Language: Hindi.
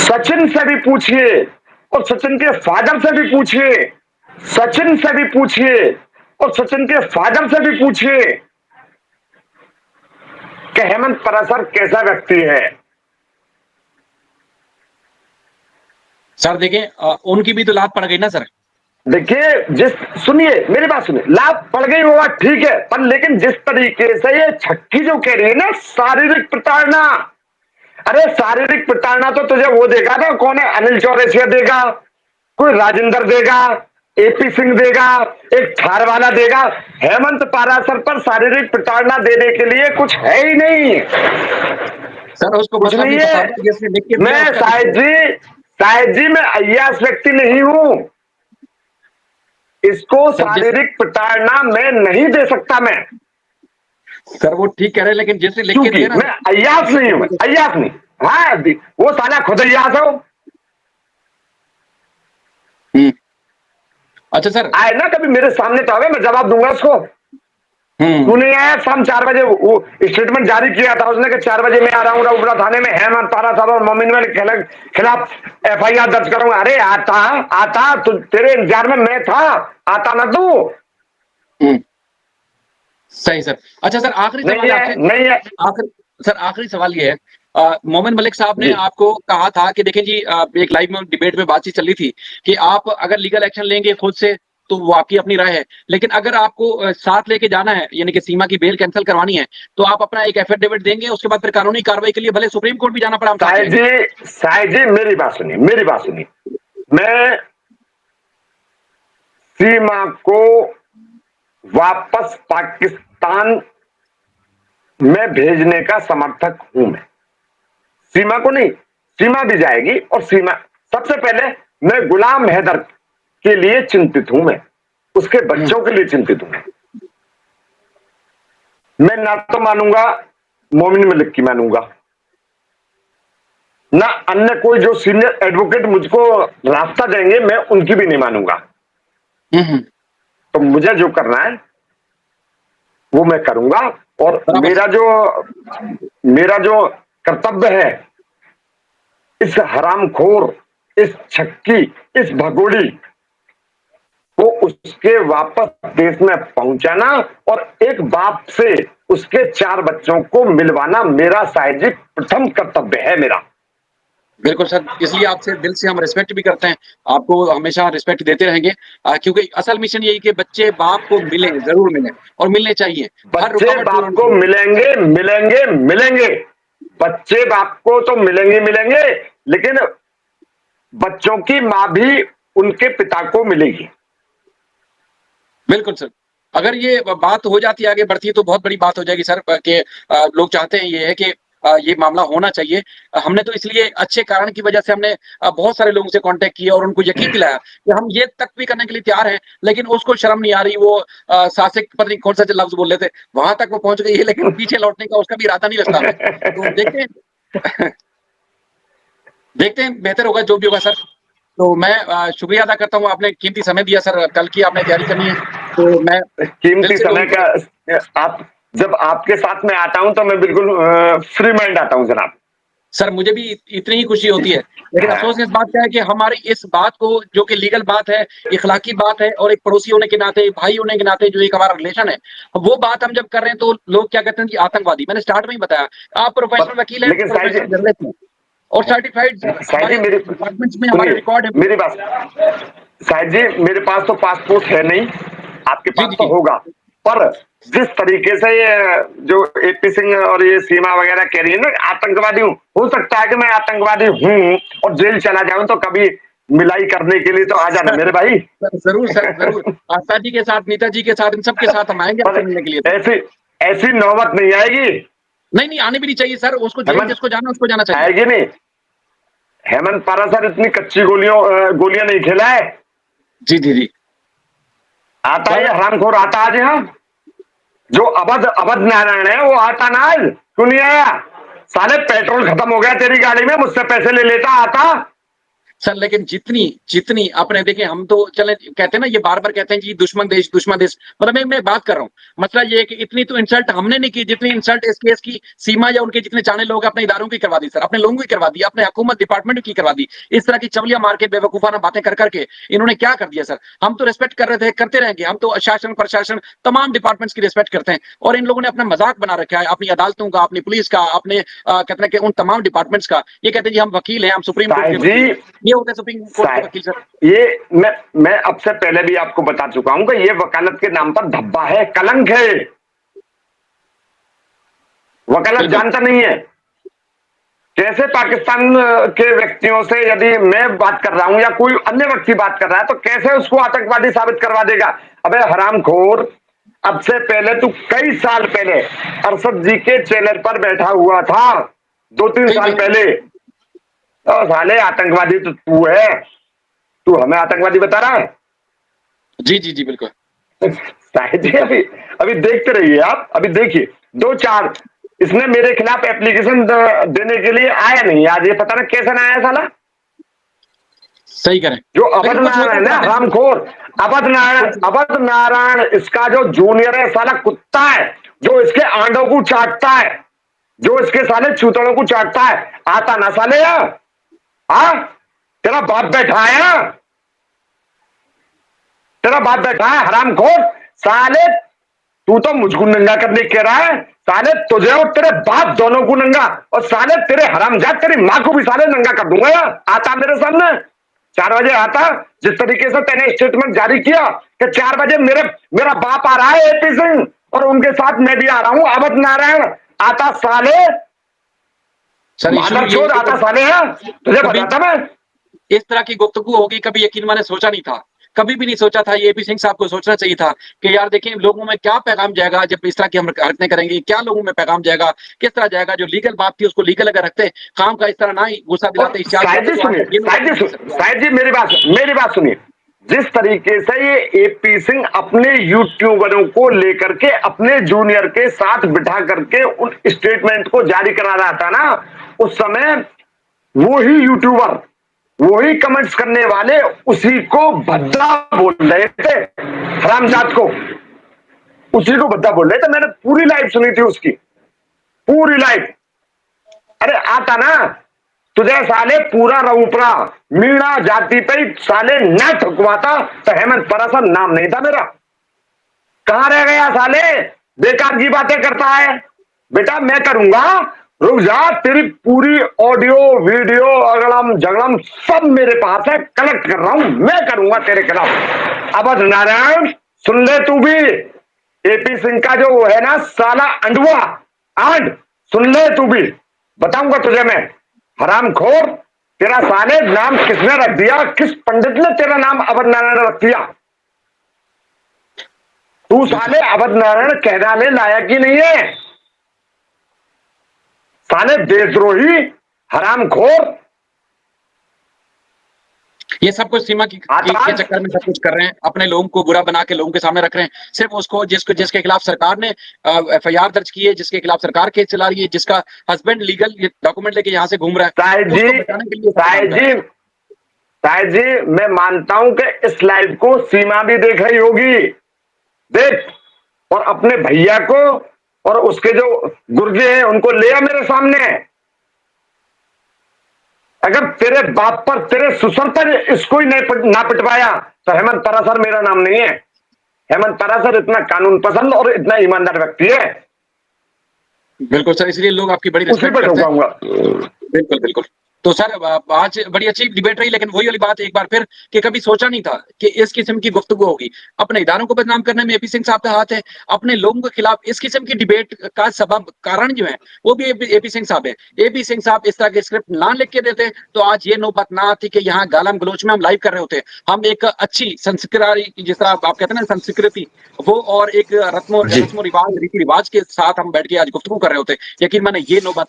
सचिन से भी पूछिए और सचिन के फादर से भी पूछिए, सचिन से भी पूछिए और सचिन के फादर से भी पूछिए कि हेमंत पाराशर कैसा व्यक्ति है। सर देखें, उनकी भी तो लात पड़ गई ना सर। देखिए, सुनिए मेरी बात सुनिए, लाभ पड़ गई वो बात ठीक है, पर लेकिन जिस तरीके से ये छक्की जो कह रही है ना, शारीरिक प्रताड़ना, अरे शारीरिक प्रताड़ना तो तुझे वो देगा ना, कौन है, अनिल चौरसिया देगा, कोई राजेंद्र देगा, एपी सिंह देगा, एक थार वाला देगा। हेमंत पाराशर पर शारीरिक प्रताड़ना देने के लिए कुछ है ही नहीं, सर उसको कुछ मसला नहीं भी बता दो, है। जैसे लिख के मिला मैं उसका शायद जी मैं अय्यास व्यक्ति नहीं हूं, इसको सर शारीरिक प्रताड़ना मैं नहीं दे सकता। मैं सर वो ठीक कह रहे हैं, लेकिन जैसे लिख के क्योंकि दिया ना। मैं अय्यास नहीं हूं, अय्यास नहीं। हाँ वो साला खुद अय्यास हो। अच्छा सर, आए ना कभी मेरे सामने तो आवे, मैं जवाब दूंगा उसको। तू नहीं आया, शाम 4 बजे वो स्टेटमेंट जारी किया था उसने कि 4 बजे मैं आ रहा हूँ रउबरा थाने में, हेमंत पाराशर और मोमिन वाले के खिलाफ एफआईआर दर्ज करूंगा। अरे आता तो तेरे इंतजार में मैं था, आता ना तू। सही सर। अच्छा सर, आखिरी सवाल आपसे, नहीं है। आखिरी सवाल ये है, मोमिन मलिक साहब ने जी आपको कहा था कि देखें जी, एक लाइव में डिबेट में बातचीत चल रही थी कि आप अगर लीगल एक्शन लेंगे खुद से तो वो आपकी अपनी राय है, लेकिन अगर आपको साथ लेके जाना है, यानी कि सीमा की बेल कैंसिल करवानी है, तो आप अपना एक एफिडेविट देंगे, उसके बाद फिर कानूनी कार्रवाई के लिए भले सुप्रीम कोर्ट भी जाना पड़ा, हम साथ जाएंगे। साहिब जी मेरी बात सुनिए। मैं सीमा को वापस पाकिस्तान में भेजने का समर्थक हूं। मैं सीमा को नहीं, सीमा भी जाएगी और सीमा, सबसे पहले मैं गुलाम हैदर के लिए चिंतित हूं, मैं उसके बच्चों के लिए चिंतित हूं। मैं ना तो मानूंगा मोमिन मलिक की, मानूंगा ना अन्य कोई जो सीनियर एडवोकेट मुझको रास्ता देंगे, मैं उनकी भी नहीं मानूंगा। तो मुझे जो करना है वो मैं करूंगा, और मेरा जो कर्तव्य है, इस हरामखोर, इस छक्की, इस भगोड़ी को उसके वापस देश में पहुंचाना और एक बाप से उसके 4 बच्चों को मिलवाना मेरा साहिब जी प्रथम कर्तव्य है मेरा। बिल्कुल सर, इसलिए आपसे दिल से हम रिस्पेक्ट भी करते हैं, आपको हमेशा रिस्पेक्ट देते रहेंगे, क्योंकि असल मिशन यही कि बच्चे बाप को मिलें, जरूर मिलें और मिलने चाहिए। हर बच्चे रुकावट बाप को मिलेंगे, बच्चे बाप को तो मिलेंगे, लेकिन बच्चों की मां भी उनके पिता को मिलेगी। बिल्कुल सर, अगर ये बात हो जाती है, आगे बढ़ती है, तो बहुत बड़ी बात हो जाएगी सर, कि लोग चाहते हैं ये है कि ये मामला होना चाहिए। हमने तो इसलिए अच्छे कारण की वजह से हमने बहुत सारे लोगों से कांटेक्ट किया और उनको यकीन दिलाया कि हम ये तक भी करने के लिए तैयार हैं, लेकिन उसको शर्म नहीं आ रही, वो साहसिक पता नहीं कौन सा लफ्ज बोल रहे थे, वहां तक वो पहुंच गई है, लेकिन पीछे लौटने का उसका भी इरादा नहीं लगता हमें। तो देखते हैं देखते हैं, बेहतर होगा जो भी होगा सर। तो मैं शुक्रिया अदा करता हूँ, आपने कीमती समय दिया सर, कल की आपने तैयारी करनी है, तो मैं दिल कीमती से समय लोगों को। का आप, जब आपके साथ में आता हूं तो मैं बिल्कुल फ्री माइंड आता हूं जनाब। सर मुझे भी इतनी ही खुशी होती है, लेकिन अफसोस इस बात का है कि हमारी इस बात को, जो कि लीगल बात है, इखलाकी बात है, और एक पड़ोसी होने के नाते, भाई होने के नाते जो एक हमारा रिलेशन है, वो बात हम जब कर रहे हैं तो लोग क्या कहते हैं कि आतंकवादी। मैंने स्टार्ट में ही बताया, आप प्रोफेशनल वकील हैं, लेकिन साहिब प्रोफेशनल जर्नलिस्ट हैं और सर्टिफाइड, जी हमारे मेरी डिपार्टमेंट्स में हमारे सुनिए रिकॉर्ड है। मेरी बात, साहिब जी मेरे पास तो पासपोर्ट है नहीं, आपके जी पास जी तो जी। होगा, पर जिस तरीके से ये जो एपी सिंह और ये सीमा वगैरह कह रही है ना आतंकवादी हूं, हो सकता है कि मैं आतंकवादी हूं और जेल चला जाऊं, तो कभी मिलाई करने के लिए तो आ जाना मेरे भाई। सर जरूर सर, जरूर आस्था जी के साथ, नीता जी के साथ, इन सब के साथ हम आएंगे पर आपसे मिलने के लिए। तो ऐसी ऐसी नौबत नहीं आएगी। नहीं नहीं, आने भी नहीं चाहिए सर, उसको जेल हेमंत, जिसको जाना उसको जाना चाहिए। आएगी नहीं। हेमंत पाराशर इतनी कच्ची गोलियां नहीं खेला है। जी जी जी। आता है हरामखोर, आता आज यहाँ जो अवध नारायण है वो आता ना, आज क्यों नहीं आया? साले पेट्रोल खत्म हो गया तेरी गाड़ी में, मुझसे पैसे ले लेता, आता। सर लेकिन जितनी जितनी आपने देखिए हम तो चले कहते हैं ना ये बार-बार कहते हैं जी दुश्मन देश मतलब मैं बात कर रहा हूँ। मसला ये है कि इतनी तो इंसल्ट हमने नहीं की जितनी इंसल्ट इस केस की सीमा या उनके जितने चाहने लोग अपने इदारों की करवा दी सर, अपने लोगों की करवा दी, अपने हुकूमत डिपार्टमेंट की करवा दी। इस तरह की चवलिया मार के बेवकूफाना बातें कर के इन्होंने क्या कर दिया सर? हम तो रिस्पेक्ट कर रहे थे, करते रहेंगे। हम तो शासन, प्रशासन तमाम डिपार्टमेंट्स की रिस्पेक्ट करते हैं और इन लोगों ने अपना मज़ाक बना रखा है अपनी अदालतों का, अपनी पुलिस का, अपने कहते हैं कि उन तमाम डिपार्टमेंट्स का। ये कहते हैं जी हम वकील हैं, हम सुप्रीम कोर्ट के साहिब जी, वकील हैं। ये होते हैं सुप्रीम कोर्ट के वकील सर। ये मैं अब से पहले भी आपको बता चुका हूं कि ये वकालत के नाम पर धब्बा है, कलंक है। वकालत जानता नहीं है कैसे पाकिस्तान के व्यक्तियों से यदि मैं बात कर रहा हूं या कोई अन्य व्यक्ति बात कर रहा है तो कैसे उसको आतंकवादी साबित करवा देगा। अबे हरामखोर, अब से पहले तू कई साल पहले अरशद जी के चैनल पर बैठा हुआ था, 2-3 साल पहले। तो साले आतंकवादी तो तू है, तू हमें आतंकवादी बता रहा है। जी, बिल्कुल। साहिब जी अभी देखते रहिए आप, अभी देखिए 2-4 इसने मेरे खिलाफ एप्लीकेशन देने के लिए आया नहीं, आज ये पता ना कैसे ना आया साला। सही करें जो अवध नारायण है रामखोर, अवध नारायण इसका जो जूनियर है साला कुत्ता है, जो इसके आंडों को चाटता है, जो इसके साले छूतड़ों को चाटता है। आता ना साले तेरा बाप बैठा है, तेरा बाप बैठा है हरामखोर। साले तू तो मुझको नंगा करने कह रहा है, साले तुझे और तेरे बाप दोनों को नंगा, और साले तेरे हरामजाद तेरी मां को भी साले नंगा कर दूंगा। आता मेरे सामने 4 बजे आता, जिस तरीके से तेने स्टेटमेंट जारी किया कि 4 बजे मेरा बाप आ रहा है एपी सिंह और उनके साथ मैं भी आ रहा हूं अवध नारायण। आता साले मादरचोद, आता साले है, तुझे बताता मैं। इस तरह की गुफ्तगू होगी कभी यकीन मैंने सोचा नहीं था, कभी भी नहीं सोचा था। ये एपी सिंह साहब को सोचना चाहिए था कि यार देखिए लोगों में क्या पैगाम जाएगा जब इस तरह की हम हरकतें करेंगे, क्या लोगों में पैगाम जाएगा, किस तरह जाएगा। जो लीगल बात थी उसको लीगल अगर रखते, काम का इस तरह ना ही गुस्सा दिलाते। शायद जी मेरी बात सुनिए। जिस तरीके से ये एपी सिंह अपने यूट्यूबरों को लेकर के अपने जूनियर के साथ बिठा करके उन स्टेटमेंट को जारी करा रहा था ना, उस समय वही यूट्यूबर, वही कमेंट्स करने वाले उसी को भद्दा बोल रहे थे, हरामजाद को उसी को भद्दा बोल रहे थे। मैंने पूरी लाइव सुनी थी उसकी, पूरी लाइव। अरे आता ना तुझे साले पूरा रऊपरा मीणा जाति पे साले न ठुकवाता तो हेमंत परासर नाम नहीं था मेरा। कहां रह गया साले, बेकार की बातें करता है। बेटा मैं करूंगा, रुक जा, तेरी पूरी ऑडियो वीडियो अगड़म झगड़म सब मेरे पास है, कलेक्ट कर रहा हूं, मैं करूंगा तेरे खिलाफ। अवध नारायण सुन ले तू भी, एपी सिंह का जो है ना साला अंडुआ आंड, सुन ले तू भी, बताऊंगा तुझे मैं। हरामखोर, तेरा साले नाम किसने रख दिया, किस पंडित ने तेरा नाम अवध नारायण रख दिया? तू साले अवध नारायण कहलाने लायक ही नहीं है, साले देशद्रोही हरामखोर। ये सब कुछ सीमा के चक्कर में सब कुछ कर रहे हैं, अपने लोगों को बुरा बना के लोगों के सामने रख रहे हैं। सिर्फ उसको जिसके खिलाफ सरकार ने एफआईआर दर्ज की है, जिसके खिलाफ सरकार केस चला रही है, जिसका हस्बैंड लीगल डॉक्यूमेंट लेके यहाँ से घूम रहा है। साहिब जी मैं मानता हूं कि इस लाइव को सीमा भी देख रही होगी, देख, और अपने भैया को और उसके जो गुर्गे हैं उनको ले आ मेरे सामने। अगर तेरे बाप पर, तेरे ससुर पर इसको ही ना पिटवाया तो हेमंत परासर मेरा नाम नहीं है। हेमंत परासर इतना कानून पसंद और इतना ईमानदार व्यक्ति है। बिल्कुल सर, इसलिए लोग आपकी बड़ी रिस्पेक्ट करते हैं। बिल्कुल। तो सर आज बड़ी अच्छी डिबेट रही, लेकिन वही वाली बात एक बार फिर कि कभी सोचा नहीं था कि इस किस्म की गुफ्तगू होगी। अपने इदारों को बदनाम करने में एपी सिंह साहब का हाथ है, अपने लोगों के खिलाफ इस किस्म की डिबेट का सबब कारण जो है वो भी एपी सिंह साहब है। एपी सिंह साहब इस तरह के स्क्रिप्ट ना लिख के देते तो आज ये नौबत ना आती कि यहाँ गालम गलोच में हम लाइव कर रहे होते। हम एक अच्छी संस्कारी, जिस तरह आप कहते हैं ना संस्कृति, वो और एक रस्मो रिवाज, रीति रिवाज के साथ हम बैठ के आज गुफ्तगू कर रहे होते। यकीन माने ये नौबत